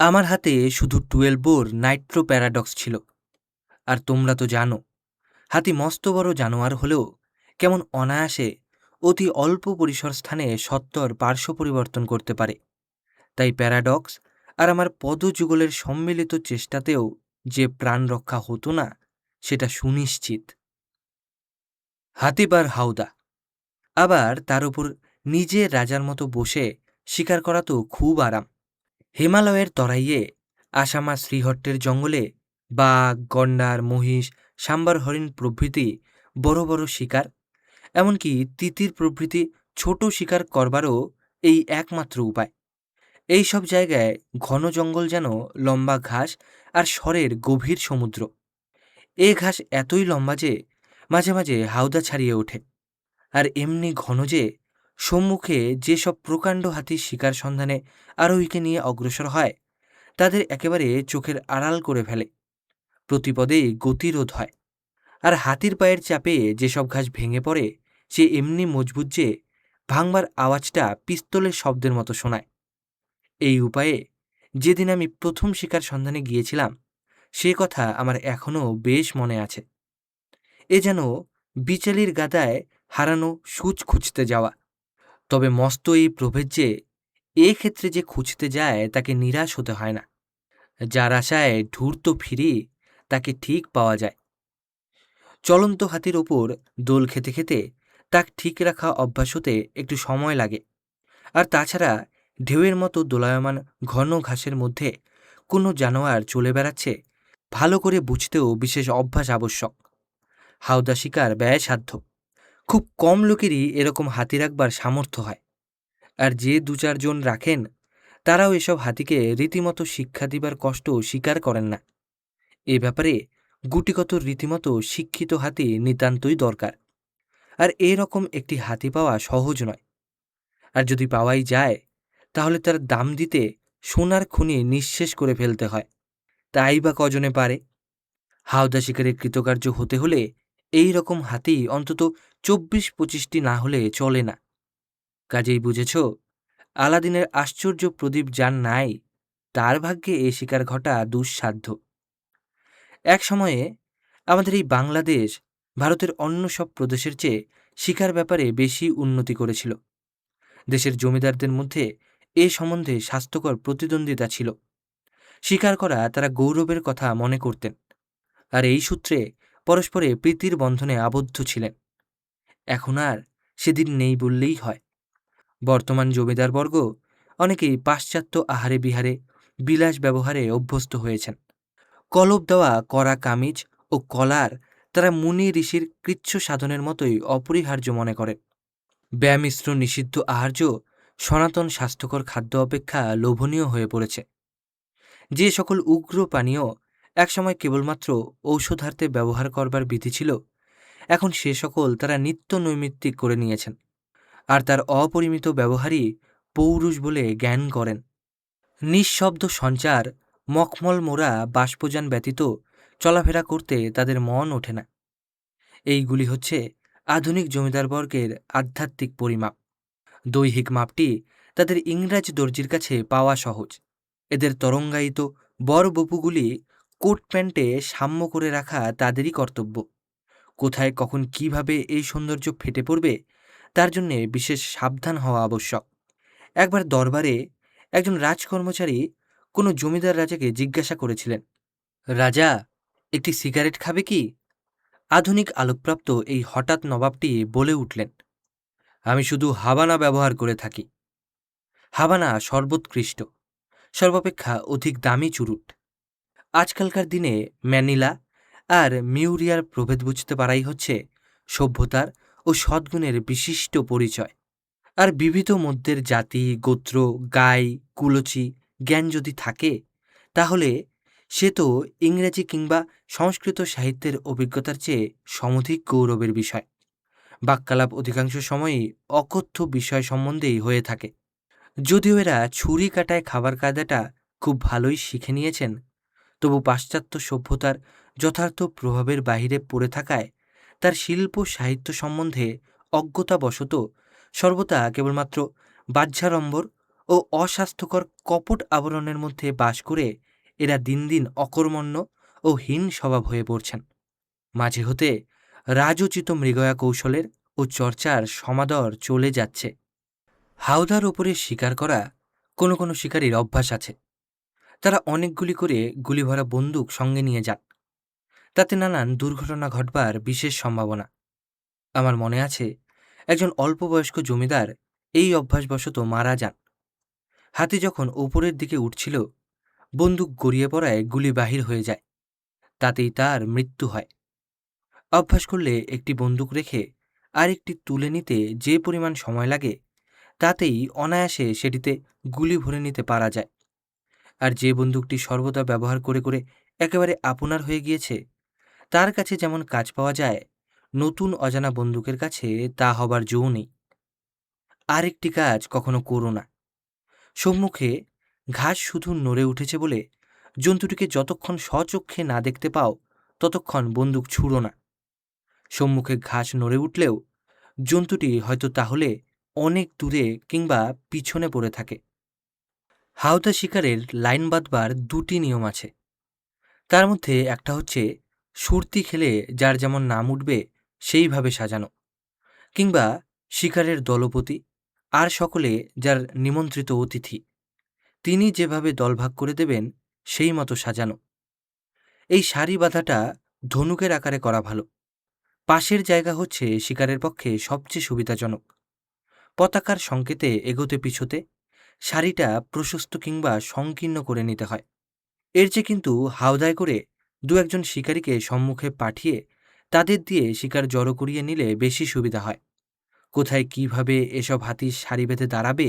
আমার হাতে শুধু 12 বোর নাইট্রো প্যারাডক্স ছিল। আর তোমরা তো জানো, হাতি মস্ত বড় জানোয়ার হলেও কেমন অনায়াসে অতি অল্প পরিসর স্থানে সত্বর পার্শ্ব পরিবর্তন করতে পারে। তাই প্যারাডক্স আর আমার পদযুগলের সম্মিলিত চেষ্টাতেও যে প্রাণ রক্ষা হতো না সেটা সুনিশ্চিত। হাতিবার হাউদা, আবার তার উপর নিজে রাজার মতো বসে শিকার করা তো খুব আরাম। হিমালয়ের তরাইয়ে আসামা শ্রীহট্টের জঙ্গলে বাঘ, গন্ডার, মহিষ, সাম্বার হরিণ প্রভৃতি বড় বড় শিকার, এমনকি তিতির প্রভৃতি ছোট শিকার করবারও এই একমাত্র উপায়। এই সব জায়গায় ঘন জঙ্গল যেন লম্বা ঘাস আর স্বরের গভীর সমুদ্র। এ ঘাস এতই লম্বা যে মাঝে মাঝে হাওদা ছাড়িয়ে ওঠে, আর এমনি ঘন যে সম্মুখে যেসব প্রকাণ্ড হাতির শিকার সন্ধানে আরোহীকে নিয়ে অগ্রসর হয় তাদের একেবারে চোখের আড়াল করে ফেলে। প্রতিপদেই গতিরোধ হয়, আর হাতির পায়ের চাপে যেসব ঘাস ভেঙে পড়ে সে এমনি মজবুত যে ভাঙবার আওয়াজটা পিস্তলের শব্দের মতো শোনায়। এই উপায়ে যেদিন আমি প্রথম শিকার সন্ধানে গিয়েছিলাম সে কথা আমার এখনও বেশ মনে আছে। এ যেন বিচালির গাদায় হারানো সূচ খুঁজতে যাওয়া। তবে মস্ত এই প্রভেদ যে ক্ষেত্রে যে খুঁজতে যায় তাকে নিরাশ হতে হয় না। যার আশায় ধূর্ত ফিরি তাকে ঠিক পাওয়া যায়। চলন্ত হাতির ওপর দোল খেতে খেতে তাক ঠিক রাখা অভ্যাস হতে একটু সময় লাগে। আর তাছাড়া ঢেউয়ের মতো দোলায়মান ঘন ঘাসের মধ্যে কোনো জানোয়ার চলে বেড়াচ্ছে ভালো করে বুঝতেও বিশেষ অভ্যাস আবশ্যক। হাওদা শিকার ব্যয়সাধ্য। খুব কম লোকেরই এরকম হাতি রাখবার সামর্থ্য হয়, আর যে ২-৪ জন রাখেন তারাও এসব হাতিকে রীতিমতো শিক্ষা দিবার কষ্ট স্বীকার করেন না। এ ব্যাপারে গুটিকত রীতিমতো শিক্ষিত হাতি নিতান্তই দরকার। আর এরকম একটি হাতি পাওয়া সহজ নয়। আর যদি পাওয়াই যায় তাহলে তার দাম দিতে সোনার খনি নিঃশেষ করে ফেলতে হয়। তাই বা কজনে পারে? হাওদা শিকারে কৃতকার্য হতে হলে এই রকম হাতি অন্তত ২৪-২৫টি না হলে চলে না। কাজেই বুঝেছ, আলাদিনের আশ্চর্য প্রদীপ যার নাই তার ভাগ্যে এ শিকার ঘটা দুঃসাধ্য। এক সময়ে আমাদের এই বাংলাদেশ ভারতের অন্য সব প্রদেশের চেয়ে শিকার ব্যাপারে বেশি উন্নতি করেছিল। দেশের জমিদারদের মধ্যে এ সম্বন্ধে স্বাস্থ্যকর প্রতিদ্বন্দ্বিতা ছিল। শিকার করা তারা গৌরবের কথা মনে করতেন, আর এই সূত্রে পরস্পরে প্রীতির বন্ধনে আবদ্ধ ছিলেন। এখন আর সেদিন নেই বললেই হয়। বর্তমান জমিদারবর্গ অনেকেই পাশ্চাত্য আহারে বিহারে বিলাস ব্যবহারে অভ্যস্ত হয়েছেন। কলব দেওয়া কড়া কামিজ ও কলার তারা মুনি ঋষির কৃচ্ছ সাধনের মতোই অপরিহার্য মনে করেন। ব্যামিশ্র নিষিদ্ধ আহার্য সনাতন স্বাস্থ্যকর খাদ্য অপেক্ষা লোভনীয় হয়ে পড়েছে। যে সকল উগ্র পানীয় একসময় কেবলমাত্র ঔষধার্থে ব্যবহার করবার বিধি ছিল, এখন সে সকল তারা নিত্য নৈমিত্তিক করে নিয়েছেন, আর তার অপরিমিত ব্যবহারই পৌরুষ বলে জ্ঞান করেন। নিঃশব্দ সঞ্চার, মখমল মোড়া বাষ্পযান ব্যতীত চলাফেরা করতে তাদের মন ওঠে না। এইগুলি হচ্ছে আধুনিক জমিদারবর্গের আধ্যাত্মিক পরিমাপ। দৈহিক মাপটি তাদের ইংরাজ দর্জির কাছে পাওয়া সহজ। এদের তরঙ্গায়িত বরবপুগুলি কোট প্যান্টে সাম্য করে রাখা তাদেরই কর্তব্য। কোথায় কখন কিভাবে এই সৌন্দর্য ফেটে পড়বে তার জন্যে বিশেষ সাবধান হওয়া আবশ্যক। একবার দরবারে একজন রাজকর্মচারী কোনো জমিদার রাজাকে জিজ্ঞাসা করেছিলেন, রাজা, একটি সিগারেট খাবে কি? আধুনিক আলোকপ্রাপ্ত এই হঠাৎ নবাবটি বলে উঠলেন, আমি শুধু হাবানা ব্যবহার করে থাকি। হাবানা সর্বোৎকৃষ্ট, সর্বাপেক্ষা অধিক দামি চুরুট। আজকালকার দিনে ম্যানিলা আর মিউরিয়ার প্রভেদ বুঝতে পারাই হচ্ছে সভ্যতার ও সদ্গুণের বিশিষ্ট পরিচয়। আর বিবিধ মধ্যের জাতি, গোত্র, গাই, কুলচি জ্ঞান যদি থাকে, তাহলে সে তো ইংরেজি কিংবা সংস্কৃত সাহিত্যের অভিজ্ঞতার চেয়ে সমধিক গৌরবের বিষয়। বাক্যালাপ অধিকাংশ সময়ই অকথ্য বিষয় সম্বন্ধেই হয়ে থাকে। যদিও এরা ছুরি কাটায় খাবার কায়দাটা খুব ভালোই শিখে নিয়েছেন, তবু পাশ্চাত্য সভ্যতার যথার্থ প্রভাবের বাহিরে পড়ে থাকায় তার শিল্প সাহিত্য সম্বন্ধে অজ্ঞতাবশত সর্বদা কেবলমাত্র বাহ্যাড়ম্বর ও অস্বাস্থ্যকর কপট আবরণের মধ্যে বাস করে এরা দিন দিন অকর্মণ্য ও হীন স্বভাব হয়ে পড়ছেন। মাঝে হতে রাজোচিত মৃগয়া কৌশলের ও চর্চার সমাদর চলে যাচ্ছে। হাওদার ওপরে শিকার করা কোনো কোনো শিকারীর অভ্যাস আছে। তারা অনেকগুলি করে গুলিভরা বন্দুক সঙ্গে নিয়ে যান। তাতে নানান দুর্ঘটনা ঘটবার বিশেষ সম্ভাবনা। আমার মনে আছে, একজন অল্পবয়স্ক জমিদার এই অভ্যাসবশত মারা যান। হাতি যখন ওপরের দিকে উঠছিল, বন্দুক গড়িয়ে পড়ায় গুলি বাহির হয়ে যায়। তাতেই তার মৃত্যু হয়। অভ্যাস করলে একটি বন্দুক রেখে আরেকটি তুলে নিতে যে পরিমাণ সময় লাগে, তাতেই অনায়াসে সেটিতে গুলি ভরে নিতে পারা যায়। আর যে বন্দুকটি সর্বদা ব্যবহার করে করে একেবারে আপনার হয়ে গিয়েছে, তার কাছে যেমন কাজ পাওয়া যায়, নতুন অজানা বন্দুকের কাছে তা হবার জো নেই। আরেকটি কাজ কখনো করো না। সম্মুখে ঘাস শুধু নড়ে উঠেছে বলে জন্তুটিকে যতক্ষণ স্বচক্ষে না দেখতে পাও, ততক্ষণ বন্দুক ছুঁড়ো না। সম্মুখে ঘাস নড়ে উঠলেও জন্তুটি হয়তো তাহলে অনেক দূরে কিংবা পিছনে পড়ে থাকে। হাওদা শিকারের লাইন বাঁধবার দুটি নিয়ম আছে। তার মধ্যে একটা হচ্ছে সুরতি খেলে যার যেমন নাম উঠবে সেইভাবে সাজানো, কিংবা শিকারের দলপতি আর সকলে যার নিমন্ত্রিত অতিথি, তিনি যেভাবে দলভাগ করে দেবেন সেই মতো সাজানো। এই সারি বাঁধাটা ধনুকের আকারে করা ভালো। পাশের জায়গা হচ্ছে শিকারের পক্ষে সবচেয়ে সুবিধাজনক। পতাকার সংকেতে এগোতে পিছোতে সারিটা প্রশস্ত কিংবা সংকীর্ণ করে নিতে হয়। এর চেয়ে কিন্তু হাওদায় করে দু একজন শিকারীকে সম্মুখে পাঠিয়ে তাদের দিয়ে শিকার জড়ো করিয়ে নিলে বেশি সুবিধা হয়। কোথায় কিভাবে এসব হাতির সারি বেঁধে দাঁড়াবে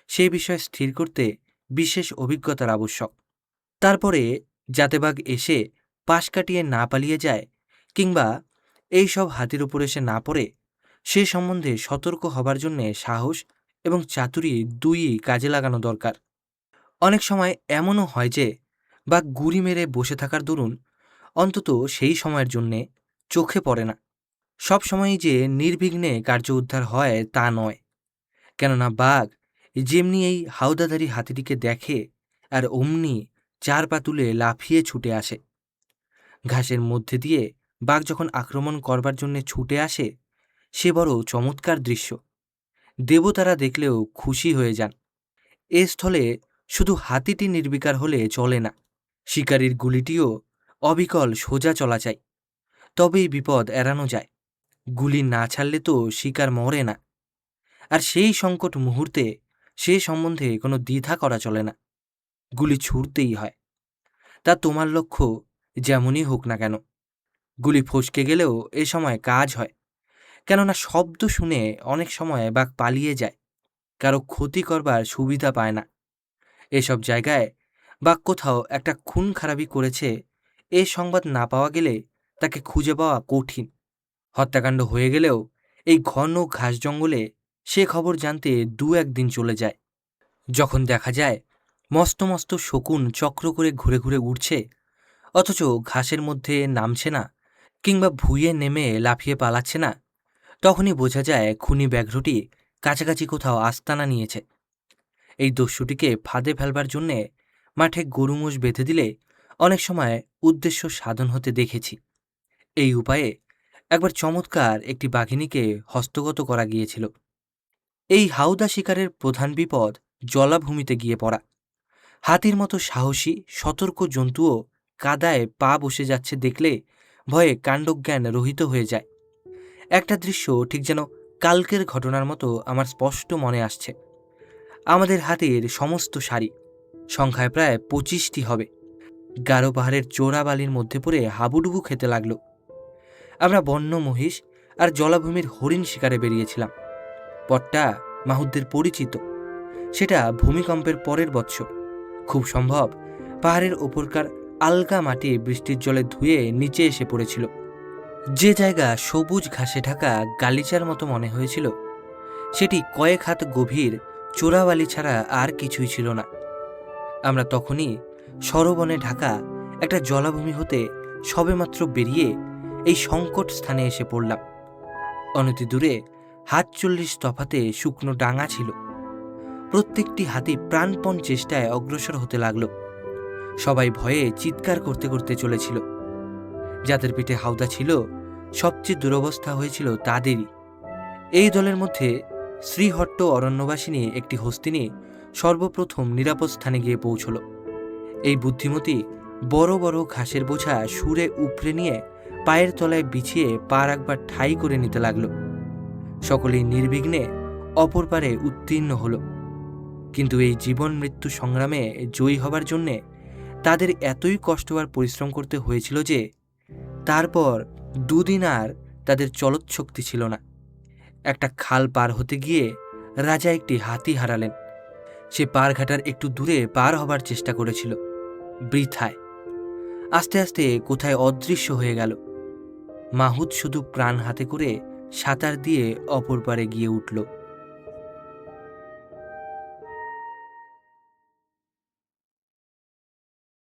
সে বিষয় স্থির করতে বিশেষ অভিজ্ঞতার আবশ্যক। তারপরে যাতে বাঘ এসে পাশ কাটিয়ে না পালিয়ে যায় কিংবা এই সব হাতির উপর এসে না পড়ে, সে সম্বন্ধে সতর্ক হবার জন্যে সাহস এবং চাতুরি দুইই কাজে লাগানো দরকার। অনেক সময় এমনও হয় যে বাঘ গুড়ি মেরে বসে থাকার দরুন অন্তত সেই সময়ের জন্যে চোখে পড়ে না। সব সময়ই যে নির্বিঘ্নে কার্য উদ্ধার হয় তা নয়, কেননা বাঘ যেমনি এই হাওদাধারী হাতিটিকে দেখে আর অমনি চার পা তুলে লাফিয়ে ছুটে আসে। ঘাসের মধ্যে দিয়ে বাঘ যখন আক্রমণ করবার জন্যে ছুটে আসে, সে বড় চমৎকার দৃশ্য। দেবতারা দেখলেও খুশি হয়ে যান। এ স্থলে শুধু হাতিটি নির্বিকার হলে চলে না, শিকারীর গুলিটিও অবিকল সোজা চলা চাই, তবেই বিপদ এড়ানো যায়। গুলি না ছাড়লে তো শিকার মরে না। আর সেই সংকট মুহূর্তে সে সম্বন্ধে কোনো দ্বিধা করা চলে না, গুলি ছুড়তেই হয়। তা তোমার লক্ষ্য যেমনই হোক না কেন। গুলি ফসকে গেলেও এ সময় কাজ হয়, কেননা শব্দ শুনে অনেক সময় বাঘ পালিয়ে যায়। কারো ক্ষতি করবার সুবিধা পায় না। এসব জায়গায় বা কোথাও একটা খুন খারাপি করেছে এ সংবাদ না পাওয়া গেলে তাকে খুঁজে পাওয়া কঠিন। হত্যাকাণ্ড হয়ে গেলেও এই ঘন ঘাস জঙ্গলে সে খবর জানতে ২-১ দিন চলে যায়। যখন দেখা যায় মস্ত মস্ত শকুন চক্র করে ঘুরে ঘুরে উড়ছে, অথচ ঘাসের মধ্যে নামছে না কিংবা ভুঁইয়ে নেমে লাফিয়ে পালাচ্ছে না, তখনই বোঝা যায় খুনি ব্যাঘ্রটি কাছাকাছি কোথাও আস্তানা নিয়েছে। এই দস্যুটিকে ফাঁদে ফেলবার জন্যে মাঠে গরু মোষ বেঁধে দিলে অনেক সময় উদ্দেশ্য সাধন হতে দেখেছি। এই উপায়ে একবার চমৎকার একটি বাঘিনীকে হস্তগত করা গিয়েছিল। এই হাউদা শিকারের প্রধান বিপদ জলাভূমিতে গিয়ে পড়া। হাতির মতো সাহসী সতর্ক জন্তুও কাদায় পা বসে যাচ্ছে দেখলে ভয়ে কাণ্ডজ্ঞান রহিত হয়ে যায়। একটা দৃশ্য ঠিক যেন কালকের ঘটনার মতো আমার স্পষ্ট মনে আসছে। আমাদের হাতির সমস্ত সারি, সংখ্যায় প্রায় ২৫টি হবে, গারো পাহাড়ের চোরা বালির মধ্যে পড়ে হাবুডুবু খেতে লাগল। আমরা বন্য মহিষ আর জলাভূমির হরিণ শিকারে বেরিয়েছিলাম। পথটা মাহুতদের পরিচিত। সেটা ভূমিকম্পের পরের বৎসর। খুব সম্ভব পাহাড়ের ওপরকার আলগা মাটি বৃষ্টির জলে ধুয়ে নিচে এসে পড়েছিল। যে জায়গা সবুজ ঘাসে ঢাকা গালিচার মতো মনে হয়েছিল, সেটি কয়েক হাত গভীর চোরাবালি ছাড়া আর কিছুই ছিল না। আমরা তখনই সরবনে ঢাকা একটা জলাভূমি হতে সবেমাত্র বেরিয়ে এই সংকট স্থানে এসে পড়লাম। অনতি দূরে ৪০ তফাতে শুকনো ডাঙা ছিল। প্রত্যেকটি হাতি প্রাণপণ চেষ্টায় অগ্রসর হতে লাগল। সবাই ভয়ে চিৎকার করতে করতে চলেছিল। যাদের পেটে হাওদা ছিল সবচেয়ে দুরবস্থা হয়েছিল তাদেরই। এই দলের মধ্যে শ্রীহট্ট অরণ্যবাসিনী একটি হস্তিনী সর্বপ্রথম নিরাপদ স্থানে গিয়ে পৌঁছল। এই বুদ্ধিমতী বড় বড় ঘাসের বোঝা সুরে উপড়ে নিয়ে পায়ের তলায় বিছিয়ে পা রাখবার ঠাঁই করে নিতে লাগল। সকলেই নির্বিঘ্নে অপর পারে উত্তীর্ণ হল। কিন্তু এই জীবন মৃত্যু সংগ্রামে জয়ী হবার জন্যে তাদের এতই কষ্ট আর পরিশ্রম করতে হয়েছিল যে তারপর ২ দিন আর তাদের চলৎশক্তি ছিল না। একটা খাল পার হতে গিয়ে রাজা একটি হাতি হারালেন। সে পারঘাটার একটু দূরে পার হবার চেষ্টা করেছিল, বৃথায়। আস্তে আস্তে কোথায় অদৃশ্য হয়ে গেল। মাহুত শুধু প্রাণ হাতে করে সাঁতার দিয়ে অপর পারে গিয়ে উঠল।